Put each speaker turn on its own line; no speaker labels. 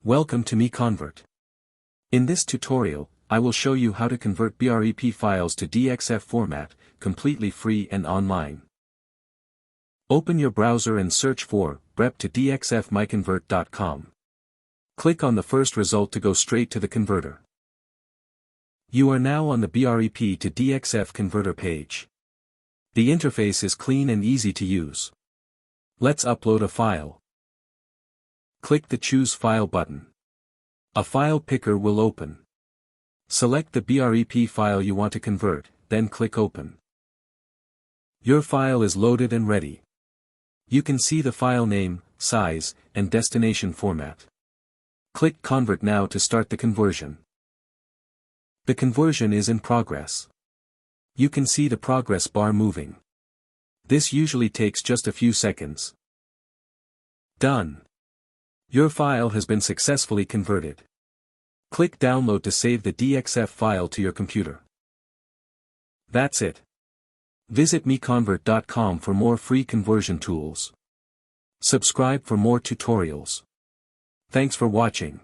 Welcome to MiConvert. In this tutorial, I will show you how to convert BREP files to DXF format, completely free and online. Open your browser and search for BREP to DXF MiConvert.com. Click on the first result to go straight to the converter. You are now on the BREP to DXF converter page. The interface is clean and easy to use. Let's upload a file. Click the Choose File button. A file picker will open. Select the BREP file you want to convert, then click Open. Your file is loaded and ready. You can see the file name, size, and destination format. Click Convert now to start the conversion. The conversion is in progress. You can see the progress bar moving. This usually takes just a few seconds. Done. Your file has been successfully converted. Click Download to save the DXF file to your computer. That's it. Visit MiConvert.com for more free conversion tools. Subscribe for more tutorials. Thanks for watching.